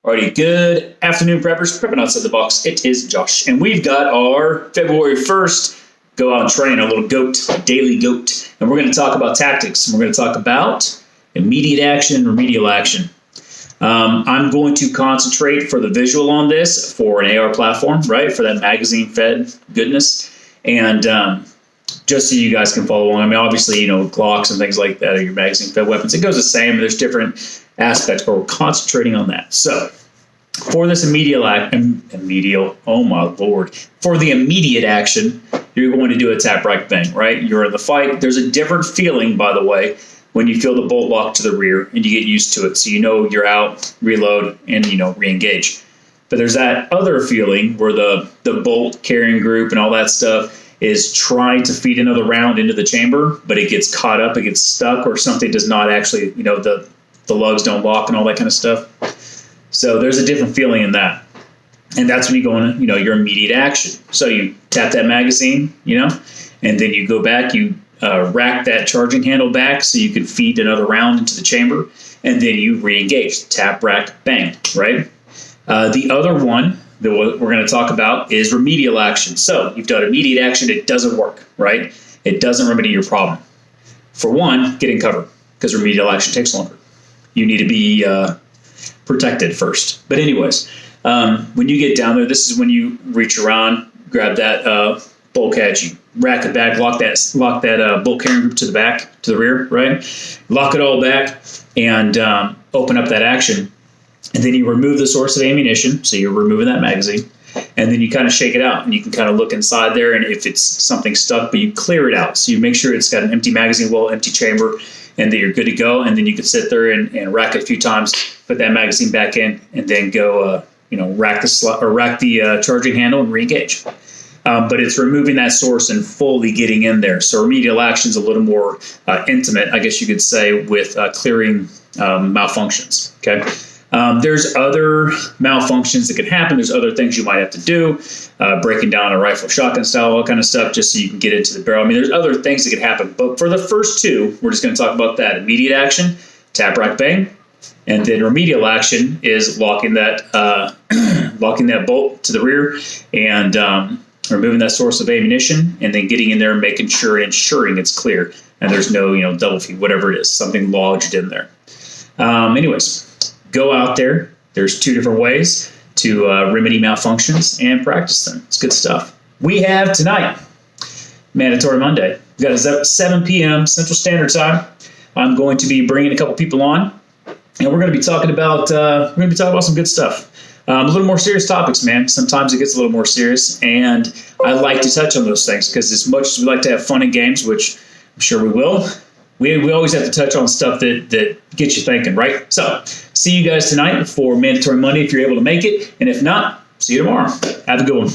Alrighty, good afternoon, preppers. Prepping outside the box. It is Josh, and we've got our February 1st go out and train, our little GO.A.T, daily GO.A.T, and we're going to talk about tactics, and we're going to talk about immediate action and remedial action. I'm going to concentrate for the visual on this for an AR platform, right, for that magazine-fed goodness, and just so you guys can follow along. I mean, obviously, you know, Glocks and things like that are your magazine-fed weapons. It goes the same. There's different aspects, but we're concentrating on that. So for this immediate oh my Lord, for the immediate action, you're going to do a tap rack bang, right? You're in the fight. There's a different feeling, by the way, when you feel the bolt lock to the rear and you get used to it. So you know you're out, reload, and you know, re-engage. But there's that other feeling where the bolt carrying group and all that stuff is trying to feed another round into the chamber, but it gets caught up, it gets stuck, or something does not actually, you know, the lugs don't lock and all that kind of stuff. So there's a different feeling in that. And that's when you go into, you know, your immediate action. So you tap that magazine, you know, and then you go back, you rack that charging handle back so you can feed another round into the chamber, and then you re-engage, tap, rack, bang, right? The other one that we're going to talk about is remedial action. So you've done immediate action, it doesn't work, right? It doesn't remedy your problem. For one, get in cover, because remedial action takes longer. You need to be protected first. But anyways, when you get down there, this is when you reach around, grab that bolt catch, you rack it back, lock that bolt carrying group to the back, to the rear, right? Lock it all back and open up that action. And then you remove the source of ammunition, so you're removing that magazine, and then you kind of shake it out, and you can kind of look inside there, and if it's something stuck, but you clear it out. So you make sure it's got an empty magazine well, empty chamber, and that you're good to go, and then you can sit there and rack it a few times, put that magazine back in, and then go, rack the charging handle and re-engage. But it's removing that source and fully getting in there. So remedial action is a little more intimate, I guess you could say, with clearing malfunctions. Okay. There's other malfunctions that can happen. There's other things you might have to do, breaking down a rifle, shotgun style, all kind of stuff, just so you can get into the barrel. I mean, there's other things that can happen. But for the first two, we're just going to talk about that. Immediate action, tap, rack, bang. And then remedial action is locking that bolt to the rear and removing that source of ammunition, and then getting in there and making sure and ensuring it's clear. And there's no, double feed, whatever it is, something lodged in there. Anyways. Go out there. There's two different ways to remedy malfunctions and practice them. It's good stuff. We have tonight, Mandatory Monday. We've got a 7 p.m. Central Standard Time. I'm going to be bringing a couple people on, and we're going to be talking about some good stuff. A little more serious topics, man. Sometimes it gets a little more serious, and I like to touch on those things because as much as we like to have fun and games, which I'm sure we will, we always have to touch on stuff that gets you thinking, right? So, see you guys tonight for Mandatory Monday if you're able to make it. And if not, see you tomorrow. Have a good one.